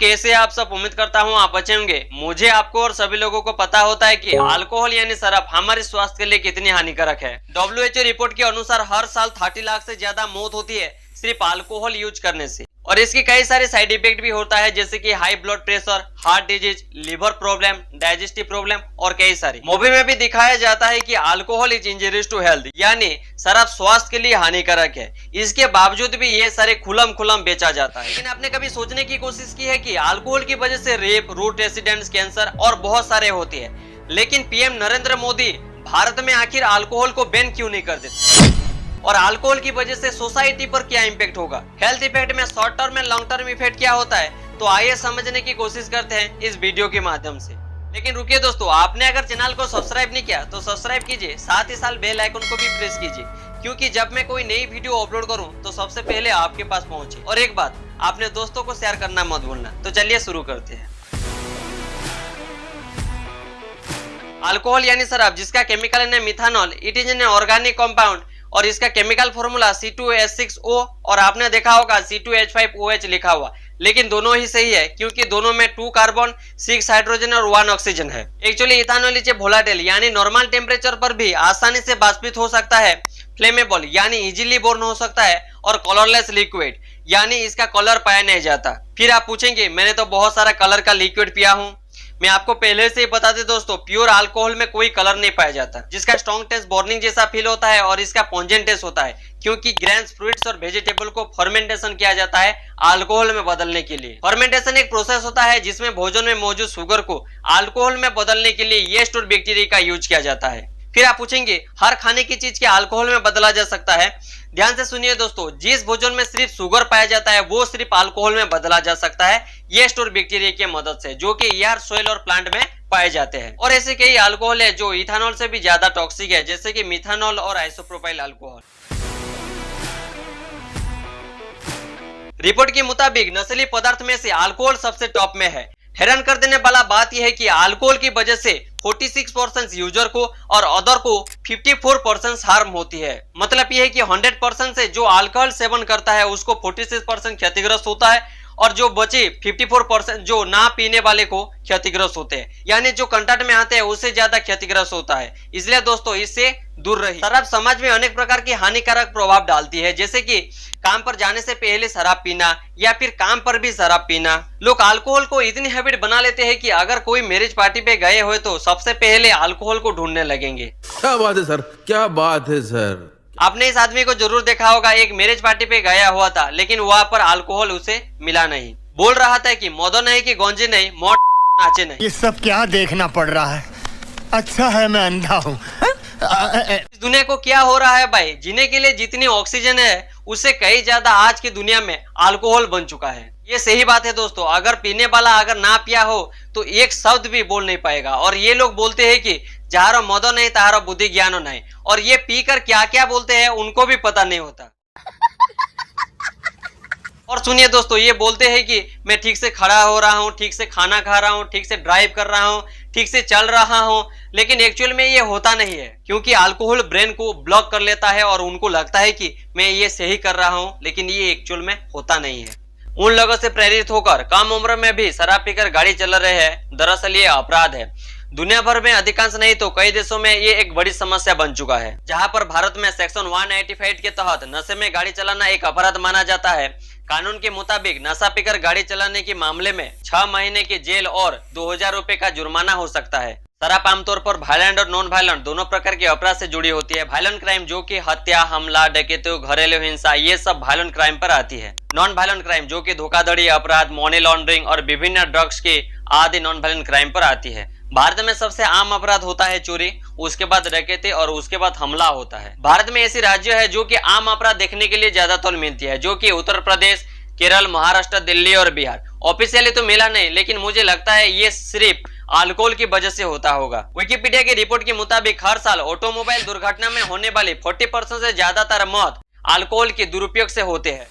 कैसे आप सब, उम्मीद करता हूँ आप अच्छे होंगे। मुझे, आपको और सभी लोगों को पता होता है कि अल्कोहल यानी शराब हमारे स्वास्थ्य के लिए कितनी हानिकारक है। WHO रिपोर्ट के अनुसार हर साल 30 लाख से ज्यादा मौत होती है सिर्फ अल्कोहल यूज करने से, और इसके कई सारे साइड इफेक्ट भी होता है, जैसे कि high blood pressure, heart disease, liver problem, digestive problem और कई सारी। मूवी में भी दिखाया जाता है कि alcohol is injurious to health, यानी शराब स्वास्थ्य के लिए हानिकारक है। इसके बावजूद भी ये सारे खुलम बेचा जाता है। लेकिन आपने कभी सोचने की कोशिश की है कि अल्कोहल की वजह से रेप, रूट एक्सीडेंट्स, कैंसर और बहुत सारे होते हैं, लेकिन पीएम नरेंद्र मोदी भारत में आखिर अल्कोहल को बैन क्यों नहीं कर देते, और अल्कोहल की वजह से सोसाइटी पर क्या इंपैक्ट होगा, हेल्थ इफेक्ट में, शॉर्ट टर्म में, लॉन्ग टर्म इफेक्ट क्या होता है। तो आइए समझने की कोशिश करते हैं इस वीडियो के माध्यम से। लेकिन रुकिए दोस्तों, आपने अगर चैनल को सब्सक्राइब नहीं किया तो सब्सक्राइब कीजिए, साथ ही साथ बेल आइकन को भी प्रेस कीजिए, क्योंकि जब मैं कोई नई वीडियो अपलोड करूं तो सबसे पहले आपके पास पहुंचे। और एक बात, आपने दोस्तों को शेयर करना मत भूलना। तो चलिए शुरू करते हैं। अल्कोहल यानी शराब, जिसका chemical name methanol, it is an organic compound और इसका केमिकल फॉर्मूला C2H6O और आपने देखा होगा C2H5OH लिखा हुआ, लेकिन दोनों ही सही है क्योंकि दोनों में 2 कार्बन, 6 हाइड्रोजन और 1 ऑक्सीजन है। एक्चुअली इथानॉल इज वोलेटाइल, यानी नॉर्मल टेम्परेचर पर भी आसानी से बाष्पित हो सकता है, फ्लेमेबल यानी इजीली बर्न हो सकता है, और कलरलेस लिक्विड यानी इसका कलर पाया नहीं जाता। फिर आप पूछेंगे मैंने तो बहुत सारा कलर का लिक्विड पिया हूँ। मैं आपको पहले से ही बता दें दोस्तों, प्योर अल्कोहल में कोई कलर नहीं पाया जाता, जिसका स्ट्रॉन्ग टेस्ट बर्निंग जैसा फील होता है और इसका पॉन्जेंट टेस्ट होता है, क्योंकि ग्रेन्स, फ्रूट्स और वेजिटेबल को फर्मेंटेशन किया जाता है अल्कोहल में बदलने के लिए। फर्मेंटेशन एक प्रोसेस होता है जिसमें भोजन में मौजूद शुगर को अल्कोहल में बदलने के लिए यीस्ट और बैक्टीरिया का यूज किया जाता है। फिर आप पूछेंगे हर खाने की चीज के अल्कोहल में बदला जा सकता है। ध्यान से सुनिए दोस्तों, जिस भोजन में सिर्फ शुगर पाया जाता है वो सिर्फ अल्कोहल में बदला जा सकता है यीस्ट और बैक्टीरिया की मदद से, जो कि एयर, सोइल और प्लांट में पाए जाते हैं। और ऐसे कई अल्कोहल है जो इथानॉल से भी ज्यादा टॉक्सिक है, जैसे कि मिथानॉल और आइसोप्रोपाइल अल्कोहल। रिपोर्ट के मुताबिक नशीली पदार्थ में से अल्कोहल सबसे टॉप में है। हैरान कर देने वाला बात यह है कि अल्कोहल की वजह से 46% यूजर को और अदर को 54% हार्म होती है। मतलब यह है कि 100% से जो अल्कोहल सेवन करता है उसको 46% क्षतिग्रस्त होता है, और जो बचे 54% जो ना पीने वाले को क्षतिग्रस्त होते हैं, यानी जो कंटेंट में आते हैं उससे ज्यादा क्षतिग्रस्त होता है। इसलिए दोस्तों इससे दूर रहिए। शराब समाज में अनेक प्रकार की हानिकारक प्रभाव डालती है, जैसे कि काम पर जाने से पहले शराब पीना या फिर काम पर भी शराब पीना। लोग अल्कोहल को इतनी हैबिट बना लेते हैं कि अगर कोई मैरिज पार्टी पे गए हुए तो सबसे पहले अल्कोहल को ढूंढने लगेंगे। क्या बात है सर, क्या बात है सर। आपने इस आदमी को जरूर देखा होगा, एक मैरिज पार्टी पे गया हुआ था, लेकिन वहां पर अल्कोहल उसे मिला नहीं। बोल रहा था कि मौदो नहीं, कि गौंजे नहीं, मोट नाचे नहीं। ये सब क्या देखना पड़ रहा है, अच्छा है मैं अंधा हूँ। इस दुनिया को क्या हो रहा है भाई, जीने के लिए जितनी ऑक्सीजन है उससे कई ज्यादा आज की दुनिया में अल्कोहल बन चुका है। ये सही बात है दोस्तों, अगर पीने वाला अगर ना पिया हो तो एक शब्द भी बोल नहीं पाएगा। और ये लोग बोलते हैं कि जहारो मदो नहीं तहारो बुद्धि ज्ञानो नहीं, और ये पीकर क्या क्या बोलते हैं उनको भी पता नहीं होता। और सुनिए दोस्तों, ये बोलते हैं कि मैं ठीक से खड़ा हो रहा हूँ, ठीक से खाना खा रहा हूँ, ठीक से ड्राइव कर रहा हूँ, ठीक से चल रहा हूँ, लेकिन एक्चुअल में ये होता नहीं है, क्योंकि अल्कोहल ब्रेन को ब्लॉक कर लेता है और उनको लगता है कि मैं ये सही कर रहा हूँ, लेकिन ये एक्चुअल में होता नहीं है। उन लोगों से प्रेरित होकर कम उम्र में भी शराब पीकर गाड़ी चला रहे हैं, दरअसल ये अपराध है। दुनिया भर में अधिकांश नहीं तो कई देशों में ये एक बड़ी समस्या बन चुका है, जहां पर भारत में सेक्शन 185 के तहत नशे में गाड़ी चलाना एक अपराध माना जाता है। कानून के मुताबिक नशा पीकर गाड़ी चलाने के मामले में 6 महीने की जेल और 2000 रुपए का जुर्माना हो सकता है। शराब आमतौर पर वायलेंट और नॉन वायलेंट दोनों प्रकार के अपराध से जुड़ी होती है। वायलेंट क्राइम जो कि हत्या, हमला, डकैती, घरेलू हिंसा, ये सब वायलेंट क्राइम पर आती है। नॉन वायलेंट क्राइम जो कि धोखाधड़ी, अपराध, मनी लॉन्ड्रिंग और विभिन्न ड्रग्स के आदि नॉन वायलेंट क्राइम पर आती है। भारत में सबसे आम अपराध होता है चोरी, उसके बाद डकैती और उसके बाद हमला होता है। भारत में ऐसे राज्य है जो कि आम अपराध देखने के लिए ज्यादातर मिलती है, जो कि उत्तर प्रदेश, केरल, महाराष्ट्र, दिल्ली और बिहार। ऑफिशियली तो मिला नहीं, लेकिन मुझे लगता है ये सिर्फ अल्कोहल की वजह से होता होगा। विकिपीडिया की रिपोर्ट के मुताबिक हर साल ऑटोमोबाइल दुर्घटना में होने वाली 40% से ज्यादातर मौत अल्कोहल के दुरुपयोग से होते हैं।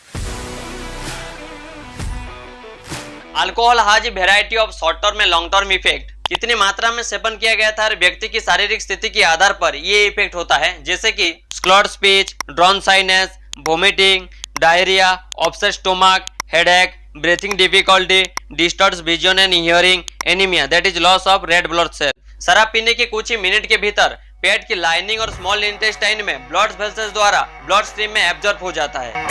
Alcohol has a variety of short term and long term effect. कितनी मात्रा में सेवन किया गया था, हर व्यक्ति की शारीरिक स्थिति के आधार पर ये इफेक्ट होता है, जैसे कि slurred speech, drowsiness, vomiting, diarrhoea, upset stomach, headache, breathing difficulty, distorts vision and hearing, anemia that is loss of red blood cell। शराब पीने के कुछ ही मिनट के भीतर पेट की लाइनिंग और स्मॉल इंटेस्टाइन में ब्लड वेसल्स द्वारा ब्लड स्ट्रीम में एब्जॉर्ब हो जाता है।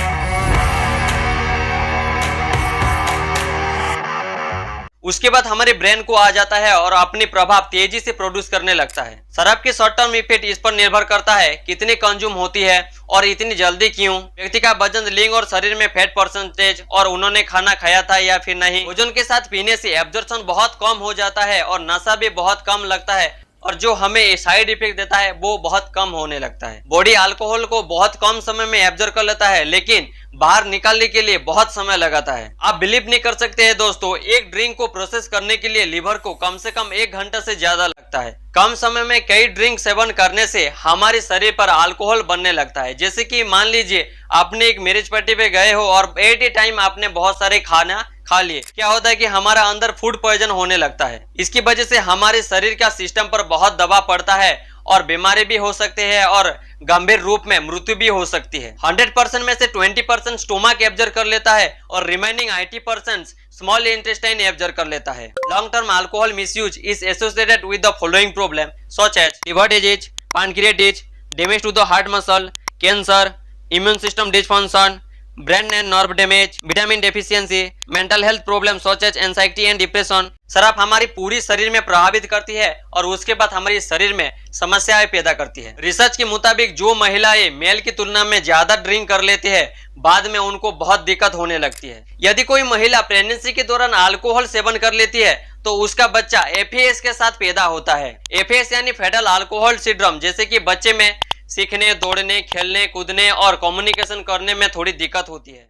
उसके बाद हमारे ब्रेन को आ जाता है और अपनी प्रभाव तेजी से प्रोड्यूस करने लगता है। शराब की शॉर्ट टर्म इफेक्ट इस पर निर्भर करता है कितनी कंज्यूम होती है और इतनी जल्दी क्यों, व्यक्ति का वजन, लिंग और शरीर में फैट परसेंटेज और उन्होंने खाना खाया था या फिर नहीं। वजन के साथ पीने से एब्जॉर्प्शन बहुत कम हो जाता है और नशा भी बहुत कम लगता है और जो हमें साइड इफेक्ट देता है वो बहुत कम होने लगता है। बॉडी अल्कोहल को बहुत कम समय में एब्जॉर्ब कर लेता है लेकिन बाहर निकालने के लिए बहुत समय लगाता है। आप बिलीव नहीं कर सकते हैं दोस्तों, एक ड्रिंक को प्रोसेस करने के लिए लिवर को कम से कम 1 घंटा से ज्यादा लगता है। कम समय में कई ड्रिंक सेवन करने से हमारे शरीर पर अल्कोहल बनने लगता है। जैसे कि मान लीजिए आपने एक मैरिज पार्टी पे गए हो और एट ए टाइम आपने बहुत सारे खाना खा लिए, क्या होता है कि हमारा अंदर फूड पॉइजन होने लगता है। इसकी वजह से हमारे शरीर का सिस्टम पर बहुत दबाव पड़ता है और बीमारी भी हो सकते हैं और गंभीर रूप में मृत्यु भी हो सकती है। 100% में से 20% स्टोमक एब्जॉर्ब कर लेता है और रिमेनिंग 80% स्मॉल इंटेस्टाइन एब्जॉर्ब कर लेता है। Long term alcohol misuse is associated with the following problem such as liver disease, pancreatitis, damage to the heart muscle, cancer, immune system dysfunction, brain and nerve damage, vitamin deficiency, mental health problem such as anxiety and depression. शराब हमारी पूरी शरीर में प्रभावित करती है और उसके बाद हमारे शरीर में समस्याएं पैदा करती है। रिसर्च के मुताबिक जो महिलाएं मेल की तुलना में ज्यादा ड्रिंक कर लेती है बाद में उनको बहुत दिक्कत होने लगती है। यदि कोई महिला प्रेगनेंसी के दौरान अल्कोहल सेवन कर लेती है तो उसका बच्चा FAS के साथ पैदा होता है। FAS यानी फेटल अल्कोहल सिंड्रोम, जैसे कि बच्चे में सीखने, दौड़ने, खेलने, कूदने और कम्युनिकेशन करने में थोड़ी दिक्कत होती है।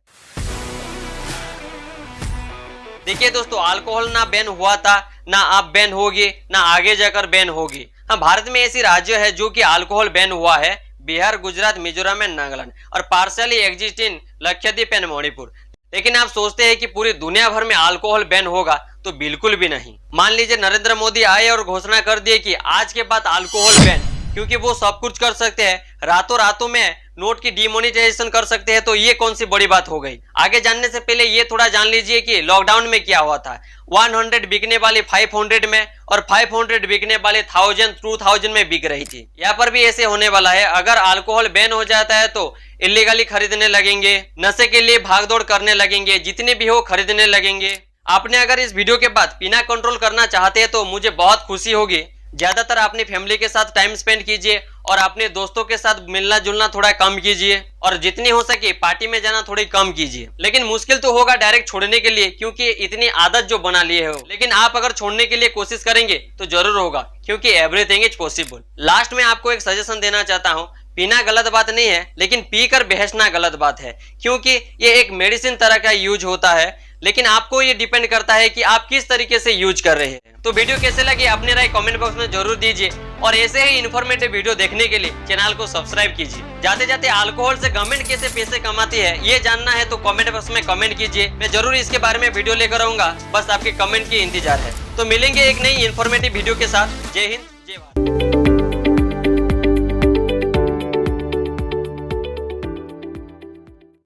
देखिए दोस्तों, अल्कोहल ना बैन हुआ था, ना अब बैन होगी, ना आगे जाकर बैन होगी। हाँ, भारत में ऐसी राज्य है जो कि अल्कोहल बैन हुआ है, बिहार, गुजरात, मिजोरम एंड नागालैंड और partially exist in Lakshadweep and Manipur. लेकिन आप सोचते हैं कि पूरी दुनिया भर में अल्कोहल बैन होगा, तो बिल्कुल भी नहीं। मान लीजिए नरेंद्र मोदी आए और घोषणा कर दिए कि आज के बाद अल्कोहल बैन, क्योंकि वो सब कुछ कर सकते हैं, रातों रातों में नोट की डिमोनेटाइजेशन कर सकते हैं, तो ये कौन सी बड़ी बात हो गई। आगे जानने से पहले ये थोड़ा जान लीजिए कि लॉकडाउन में क्या हुआ था। 100 बिकने वाली 500 में और 500 बिकने वाले 1000 2000 में बिक रही थी। यहाँ पर भी ऐसे होने वाला है। अगर अल्कोहल बैन हो जाता है तो इलीगली खरीदने लगेंगे, नशे के लिए भागदौड़ करने लगेंगे, जितने भी हो खरीदने लगेंगे। आपने अगर इस वीडियो के बाद पीना कंट्रोल करना चाहते हैं तो मुझे बहुत खुशी होगी। ज्यादातर अपनी फैमिली के साथ टाइम स्पेंड कीजिए और अपने दोस्तों के साथ मिलना जुलना थोड़ा कम कीजिए और जितनी हो सके पार्टी में जाना थोड़ी कम कीजिए। लेकिन मुश्किल तो होगा डायरेक्ट छोड़ने के लिए, क्योंकि इतनी आदत जो बना लिए हो। लेकिन आप अगर छोड़ने के लिए कोशिश करेंगे तो जरूर होगा, क्योंकि एवरीथिंग इज पॉसिबल। लास्ट में आपको एक सजेशन देना चाहता हूँ, पीना गलत बात नहीं है, लेकिन पीकर बहसना गलत बात है, क्योंकि ये एक मेडिसिन तरह का यूज होता है। लेकिन आपको ये डिपेंड करता है कि आप किस तरीके से यूज कर रहे हैं। तो वीडियो कैसे लगी अपनी राय कमेंट बॉक्स में जरूर दीजिए और ऐसे ही इन्फॉर्मेटिव वीडियो देखने के लिए चैनल को सब्सक्राइब कीजिए। जाते जाते अल्कोहल से गवर्नमेंट कैसे पैसे कमाती है ये जानना है तो कमेंट बॉक्स में कमेंट कीजिए, मैं जरूर इसके बारे में वीडियो लेकर आऊंगा। बस आपके कमेंट की इंतजार है। तो मिलेंगे एक नई इन्फॉर्मेटिव वीडियो के साथ। जय हिंद, जय भारत।